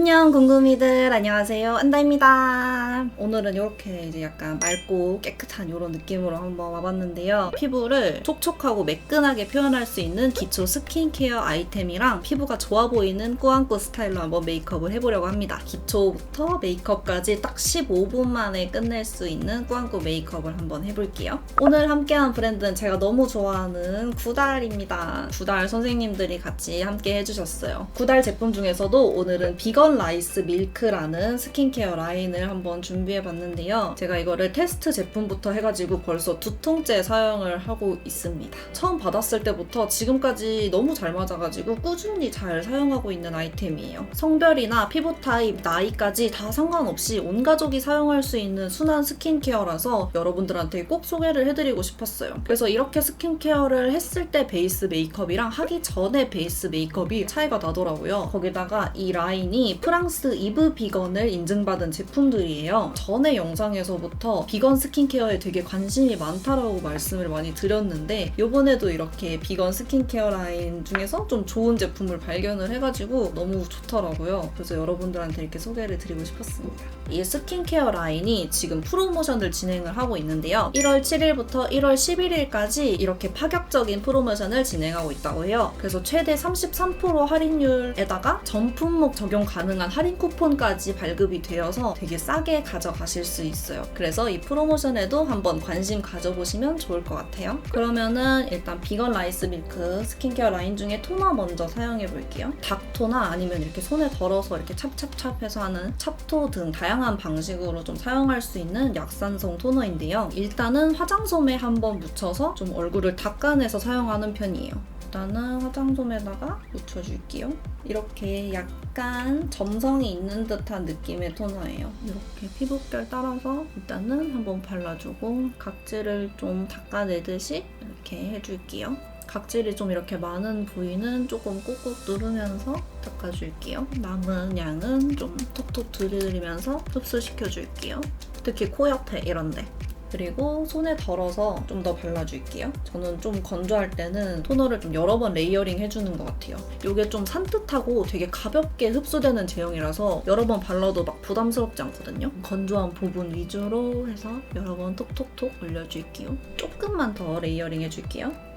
안녕 궁금이들, 안녕하세요, 안다입니다. 오늘은 이렇게 이제 약간 맑고 깨끗한 이런 느낌으로 한번 와봤는데요. 피부를 촉촉하고 매끈하게 표현할 수 있는 기초 스킨케어 아이템이랑 피부가 좋아 보이는 꾸안꾸 스타일로 한번 메이크업을 해보려고 합니다. 기초부터 메이크업까지 딱 15분 만에 끝낼 수 있는 꾸안꾸 메이크업을 한번 해볼게요. 오늘 함께한 브랜드는 제가 너무 좋아하는 구달입니다. 구달 선생님들이 같이 함께 해주셨어요. 구달 제품 중에서도 오늘은 비건 라이스 밀크라는 스킨케어 라인을 한번 준비해봤는데요. 제가 이거를 테스트 제품부터 해가지고 벌써 2통째 사용을 하고 있습니다. 처음 받았을 때부터 지금까지 너무 잘 맞아가지고 꾸준히 잘 사용하고 있는 아이템이에요. 성별이나 피부 타입, 나이까지 다 상관없이 온 가족이 사용할 수 있는 순한 스킨케어라서 여러분들한테 꼭 소개를 해드리고 싶었어요. 그래서 이렇게 스킨케어를 했을 때 베이스 메이크업이랑 하기 전에 베이스 메이크업이 차이가 나더라고요. 거기다가 이 라인이 프랑스 이브 비건을 인증받은 제품들이에요. 전에 영상에서부터 비건 스킨케어에 되게 관심이 많다라고 말씀을 많이 드렸는데 이번에도 이렇게 비건 스킨케어 라인 중에서 좀 좋은 제품을 발견을 해가지고 너무 좋더라고요. 그래서 여러분들한테 이렇게 소개를 드리고 싶었습니다. 이 스킨케어 라인이 지금 프로모션을 진행을 하고 있는데요. 1월 7일부터 1월 11일까지 이렇게 파격적인 프로모션을 진행하고 있다고 해요. 그래서 최대 33% 할인율에다가 전 품목 적용 가능한 할인 쿠폰까지 발급이 되어서 되게 싸게 가져가실 수 있어요. 그래서 이 프로모션에도 한번 관심 가져보시면 좋을 것 같아요. 그러면은 일단 비건 라이스 밀크 스킨케어 라인 중에 토너 먼저 사용해 볼게요. 닥토나 아니면 이렇게 손에 덜어서 이렇게 찹찹찹해서 하는 찹토 등 다양한 방식으로 좀 사용할 수 있는 약산성 토너인데요. 일단은 화장솜에 한번 묻혀서 좀 얼굴을 닦아내서 사용하는 편이에요. 일단은 화장솜에다가 묻혀줄게요. 이렇게 약간 점성이 있는 듯한 느낌의 토너예요. 이렇게 피부결 따라서 일단은 한번 발라주고 각질을 좀 닦아내듯이 이렇게 해줄게요. 각질이 좀 이렇게 많은 부위는 조금 꾹꾹 누르면서 닦아줄게요. 남은 양은 좀 톡톡 두드리면서 흡수시켜줄게요. 특히 코 옆에 이런데. 그리고 손에 덜어서 좀 더 발라줄게요. 저는 좀 건조할 때는 토너를 좀 여러 번 레이어링 해주는 것 같아요. 이게 좀 산뜻하고 되게 가볍게 흡수되는 제형이라서 여러 번 발라도 막 부담스럽지 않거든요. 건조한 부분 위주로 해서 여러 번 톡톡톡 올려줄게요. 조금만 더 레이어링 해줄게요.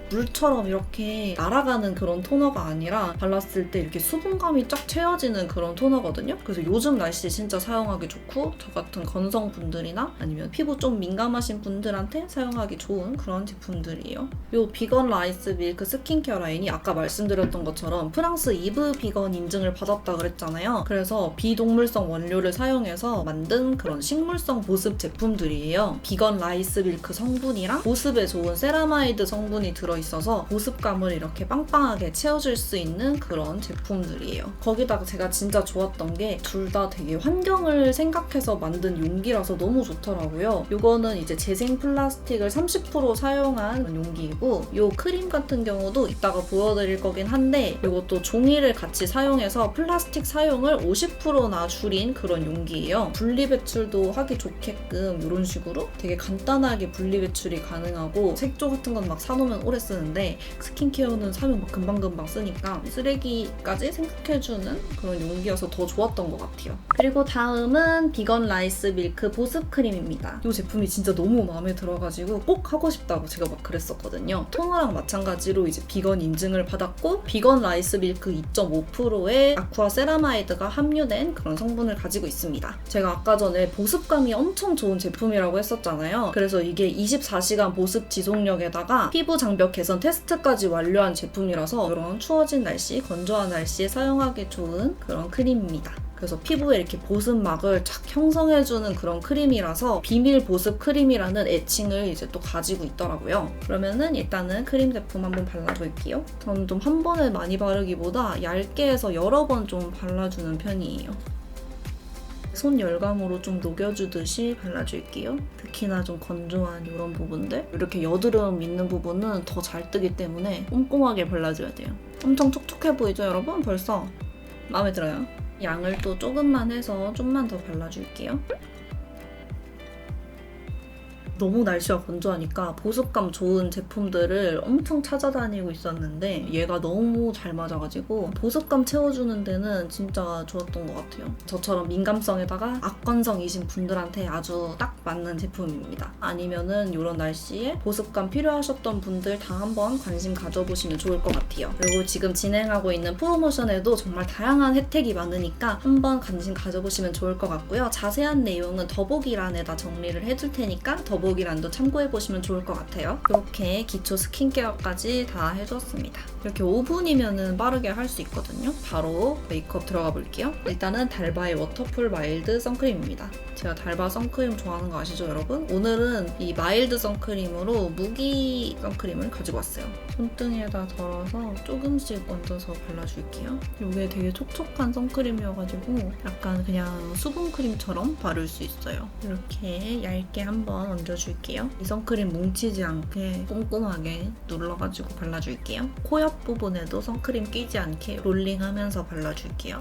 물처럼 이렇게 날아가는 그런 토너가 아니라 발랐을 때 이렇게 수분감이 쫙 채워지는 그런 토너거든요. 그래서 요즘 날씨에 진짜 사용하기 좋고 저 같은 건성분들이나 아니면 피부 좀 민감하신 분들한테 사용하기 좋은 그런 제품들이에요. 요 비건 라이스 밀크 스킨케어 라인이 아까 말씀드렸던 것처럼 프랑스 이브 비건 인증을 받았다 그랬잖아요. 그래서 비동물성 원료를 사용해서 만든 그런 식물성 보습 제품들이에요. 비건 라이스 밀크 성분이랑 보습에 좋은 세라마이드 성분이 들어있어서 보습감을 이렇게 빵빵하게 채워줄 수 있는 그런 제품들이에요. 거기다가 제가 진짜 좋았던 게 둘 다 되게 환경을 생각해서 만든 용기라서 너무 좋더라고요. 이거는 이제 재생 플라스틱을 30% 사용한 용기이고 이 크림 같은 경우도 이따가 보여드릴 거긴 한데 이것도 종이를 같이 사용해서 플라스틱 사용을 50%나 줄인 그런 용기예요. 분리배출도 하기 좋게끔 이런 식으로 되게 간단하게 분리배출이 가능하고 색조 같은 건 막 사놓으면 오래 쓰는데 스킨케어는 사면 막 금방금방 쓰니까 쓰레기까지 생각해주는 그런 용기여서 더 좋았던 것 같아요. 그리고 다음은 비건 라이스 밀크 보습 크림입니다. 이 제품이 진짜 너무 마음에 들어가지고 꼭 하고 싶다고 제가 막 그랬었거든요. 토너랑 마찬가지로 이제 비건 인증을 받았고 비건 라이스 밀크 2.5%의 아쿠아 세라마이드가 함유된 그런 성분을 가지고 있습니다. 제가 아까 전에 보습감이 엄청 좋은 제품이라고 했었잖아요. 그래서 이게 24시간 보습 지속력에다가 피부 장벽 개선 테스트까지 완료한 제품이라서 이런 추워진 날씨, 건조한 날씨에 사용하기 좋은 그런 크림입니다. 그래서 피부에 이렇게 보습막을 착 형성해주는 그런 크림이라서 비밀 보습 크림이라는 애칭을 이제 또 가지고 있더라고요. 그러면은 일단은 크림 제품 한번 발라볼게요. 저는 좀 한 번에 많이 바르기보다 얇게 해서 여러 번 좀 발라주는 편이에요. 손 열감으로 좀 녹여주듯이 발라줄게요. 특히나 좀 건조한 이런 부분들 이렇게 여드름 있는 부분은 더 잘 뜨기 때문에 꼼꼼하게 발라줘야 돼요. 엄청 촉촉해 보이죠 여러분? 벌써 마음에 들어요. 양을 또 조금만 해서 좀만 더 발라줄게요. 너무 날씨가 건조하니까 보습감 좋은 제품들을 엄청 찾아다니고 있었는데 얘가 너무 잘 맞아가지고 보습감 채워주는 데는 진짜 좋았던 것 같아요. 저처럼 민감성에다가 악건성이신 분들한테 아주 딱 맞는 제품입니다. 아니면은 이런 날씨에 보습감 필요하셨던 분들 다 한번 관심 가져보시면 좋을 것 같아요. 그리고 지금 진행하고 있는 프로모션에도 정말 다양한 혜택이 많으니까 한번 관심 가져보시면 좋을 것 같고요. 자세한 내용은 더보기란에다 정리를 해둘 테니까 더보기란도 참고해보시면 좋을 것 같아요. 이렇게 기초 스킨케어까지 다 해줬습니다. 이렇게 5분이면 빠르게 할 수 있거든요. 바로 메이크업 들어가 볼게요. 일단은 달바의 워터풀 마일드 선크림입니다. 제가 달바 선크림 좋아하는 거 아시죠, 여러분? 오늘은 이 마일드 선크림으로 무기 선크림을 가지고 왔어요. 손등에다 덜어서 조금씩 얹어서 발라줄게요. 이게 되게 촉촉한 선크림이어가지고 약간 그냥 수분크림처럼 바를 수 있어요. 이렇게 얇게 한번 얹어줄게요. 이 선크림 뭉치지 않게 꼼꼼하게 눌러가지고 발라줄게요. 코 옆 부분에도 선크림 끼지 않게 롤링하면서 발라줄게요.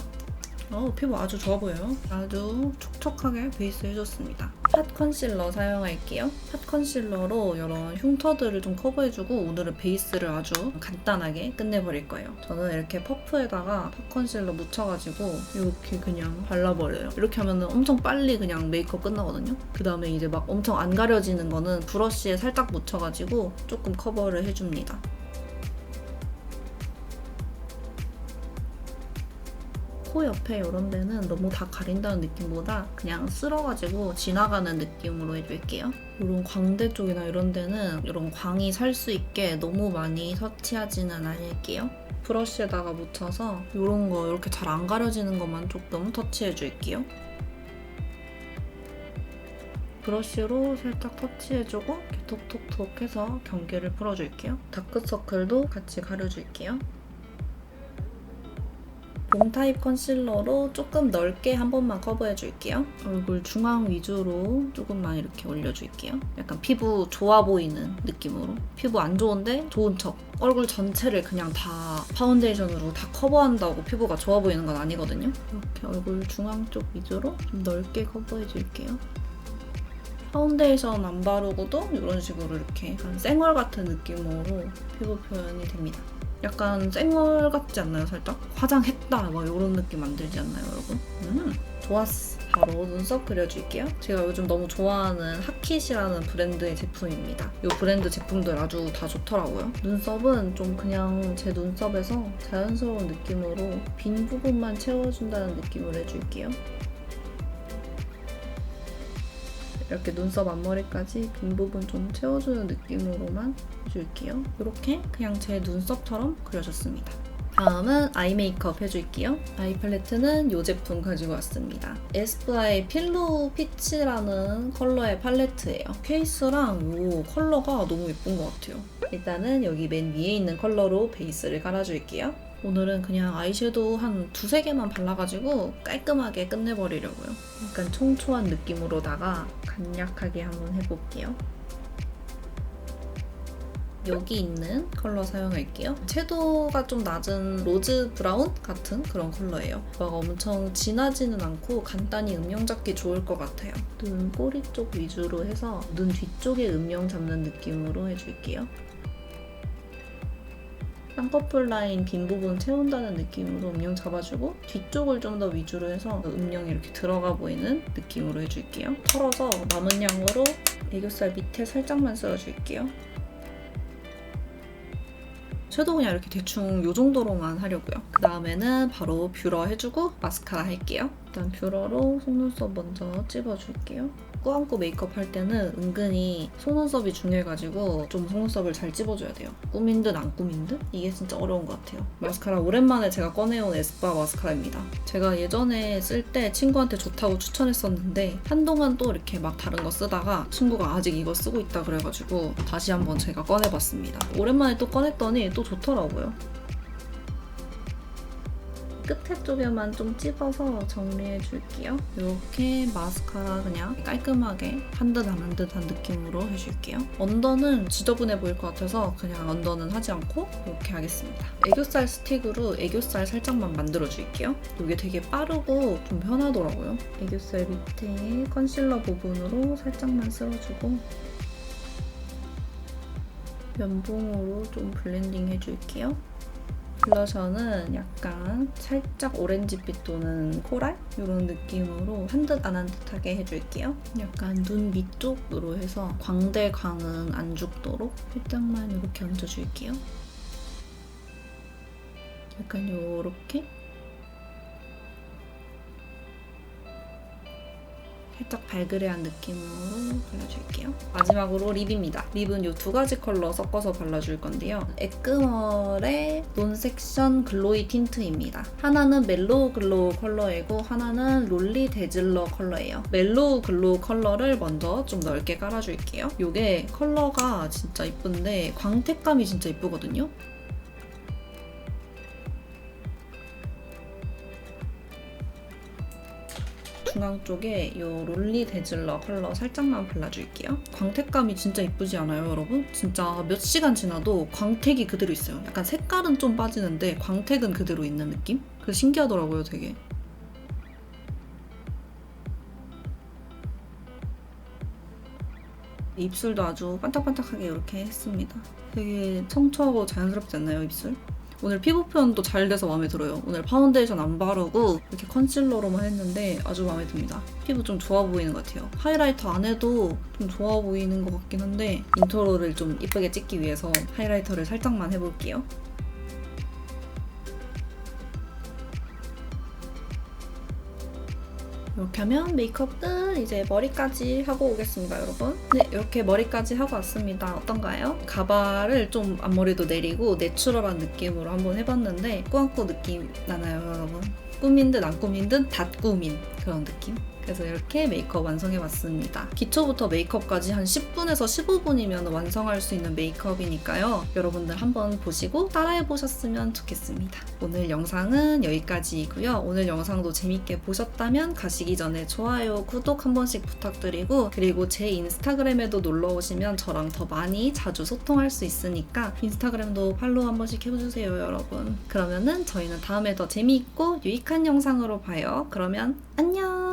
피부 아주 좋아 보여요. 아주 촉촉하게 베이스 해줬습니다. 팟 컨실러 사용할게요. 팟 컨실러로 이런 흉터들을 좀 커버해주고 오늘은 베이스를 아주 간단하게 끝내버릴 거예요. 저는 이렇게 퍼프에다가 팟 컨실러 묻혀가지고 이렇게 그냥 발라버려요. 이렇게 하면 엄청 빨리 그냥 메이크업 끝나거든요. 그 다음에 이제 막 엄청 안 가려지는 거는 브러쉬에 살짝 묻혀가지고 조금 커버를 해줍니다. 코 옆에 이런 데는 너무 다 가린다는 느낌보다 그냥 쓸어가지고 지나가는 느낌으로 해줄게요. 이런 광대 쪽이나 이런 데는 이런 광이 살 수 있게 너무 많이 터치하지는 않을게요. 브러쉬에다가 묻혀서 이런 거 이렇게 잘 안 가려지는 것만 조금 터치해줄게요. 브러쉬로 살짝 터치해주고 이렇게 톡톡톡 해서 경계를 풀어줄게요. 다크서클도 같이 가려줄게요. 봄 타입 컨실러로 조금 넓게 한 번만 커버해줄게요. 얼굴 중앙 위주로 조금만 이렇게 올려줄게요. 약간 피부 좋아 보이는 느낌으로. 피부 안 좋은데 좋은 척. 얼굴 전체를 그냥 다 파운데이션으로 다 커버한다고 피부가 좋아 보이는 건 아니거든요. 이렇게 얼굴 중앙 쪽 위주로 좀 넓게 커버해줄게요. 파운데이션 안 바르고도 이런 식으로 이렇게 약간 쌩얼 같은 느낌으로 피부 표현이 됩니다. 약간 쌩얼 같지 않나요, 살짝? 화장했다 막 이런 느낌 안 들지 않나요, 여러분? 좋았어. 바로 눈썹 그려줄게요. 제가 요즘 너무 좋아하는 핫킷이라는 브랜드의 제품입니다. 이 브랜드 제품들 아주 다 좋더라고요. 눈썹은 좀 그냥 제 눈썹에서 자연스러운 느낌으로 빈 부분만 채워준다는 느낌으로 해줄게요. 이렇게 눈썹 앞머리까지 빈 부분 좀 채워주는 느낌으로만 해줄게요. 이렇게 그냥 제 눈썹처럼 그려줬습니다. 다음은 아이 메이크업 해줄게요. 아이 팔레트는 이 제품 가지고 왔습니다. 에스쁘아의 필로우 피치라는 컬러의 팔레트예요. 케이스랑 이 컬러가 너무 예쁜 것 같아요. 일단은 여기 맨 위에 있는 컬러로 베이스를 깔아줄게요. 오늘은 그냥 아이섀도우 한 2-3개만 발라가지고 깔끔하게 끝내버리려고요. 약간 청초한 느낌으로다가 간략하게 한번 해볼게요. 여기 있는 컬러 사용할게요. 채도가 좀 낮은 로즈 브라운 같은 그런 컬러예요. 막 엄청 진하지는 않고 간단히 음영 잡기 좋을 것 같아요. 눈 꼬리 쪽 위주로 해서 눈 뒤쪽에 음영 잡는 느낌으로 해줄게요. 쌍꺼풀 라인 빈 부분 채운다는 느낌으로 음영 잡아주고 뒤쪽을 좀 더 위주로 해서 음영이 이렇게 들어가 보이는 느낌으로 해줄게요. 털어서 남은 양으로 애교살 밑에 살짝만 쓸어줄게요. 섀도우 그냥 이렇게 대충 이 정도로만 하려고요. 그 다음에는 바로 뷰러 해주고 마스카라 할게요. 일단 뷰러로 속눈썹 먼저 찝어줄게요. 꾸안꾸 메이크업 할 때는 은근히 속눈썹이 중요해가지고 좀 속눈썹을 잘 찝어줘야 돼요. 꾸민 듯 안 꾸민 듯? 이게 진짜 어려운 것 같아요. 마스카라 오랜만에 제가 꺼내온 에스쁘아 마스카라입니다. 제가 예전에 쓸 때 친구한테 좋다고 추천했었는데 한동안 또 이렇게 막 다른 거 쓰다가 친구가 아직 이거 쓰고 있다 그래가지고 다시 한번 제가 꺼내봤습니다. 오랜만에 또 꺼냈더니 또 좋더라고요. 끝에 쪽에만 좀 찝어서 정리해줄게요. 이렇게 마스카라 그냥 깔끔하게 한 듯 안 한 듯한 느낌으로 해줄게요. 언더는 지저분해 보일 것 같아서 그냥 언더는 하지 않고 이렇게 하겠습니다. 애교살 스틱으로 애교살 살짝만 만들어줄게요. 이게 되게 빠르고 좀 편하더라고요. 애교살 밑에 컨실러 부분으로 살짝만 쓸어주고 면봉으로 좀 블렌딩 해줄게요. 블러셔는 약간 살짝 오렌지빛 도는 코랄? 이런 느낌으로 한 듯 안 한 듯하게 해줄게요. 약간 눈 밑쪽으로 해서 광대광은 안 죽도록 살짝만 이렇게 얹어줄게요. 약간 요렇게 살짝 발그레한 느낌으로 발라줄게요. 마지막으로 립입니다. 립은 이 두 가지 컬러 섞어서 발라줄 건데요. 에크멀의 논섹션 글로이 틴트입니다. 하나는 멜로우 글로우 컬러이고 하나는 롤리 데즐러 컬러예요. 멜로우 글로우 컬러를 먼저 좀 넓게 깔아줄게요. 이게 컬러가 진짜 이쁜데 광택감이 진짜 이쁘거든요. 중앙 쪽에 이 롤리 데즐러 컬러 살짝만 발라줄게요. 광택감이 진짜 이쁘지 않아요, 여러분? 진짜 몇 시간 지나도 광택이 그대로 있어요. 약간 색깔은 좀 빠지는데 광택은 그대로 있는 느낌? 그래서 신기하더라고요, 되게. 입술도 아주 반짝반짝하게 이렇게 했습니다. 되게 청초하고 자연스럽지 않나요, 입술? 오늘 피부 표현도 잘 돼서 마음에 들어요. 오늘 파운데이션 안 바르고 이렇게 컨실러로만 했는데 아주 마음에 듭니다. 피부 좀 좋아 보이는 것 같아요. 하이라이터 안 해도 좀 좋아 보이는 것 같긴 한데 인트로를 좀 이쁘게 찍기 위해서 하이라이터를 살짝만 해볼게요. 이렇게 하면 메이크업 끝! 이제 머리까지 하고 오겠습니다, 여러분. 네, 이렇게 머리까지 하고 왔습니다. 어떤가요? 가발을 좀 앞머리도 내리고 내추럴한 느낌으로 한번 해봤는데 꾸안꾸 느낌 나나요, 여러분? 꾸민 듯 안 꾸민 듯 다 꾸민 그런 느낌? 그래서 이렇게 메이크업 완성해봤습니다. 기초부터 메이크업까지 한 10분에서 15분이면 완성할 수 있는 메이크업이니까요. 여러분들 한번 보시고 따라해보셨으면 좋겠습니다. 오늘 영상은 여기까지이고요. 오늘 영상도 재밌게 보셨다면 가시기 전에 좋아요, 구독 한 번씩 부탁드리고 그리고 제 인스타그램에도 놀러오시면 저랑 더 많이 자주 소통할 수 있으니까 인스타그램도 팔로우 한 번씩 해주세요, 여러분. 그러면은 저희는 다음에 더 재미있고 유익한 영상으로 봐요. 그러면 안녕!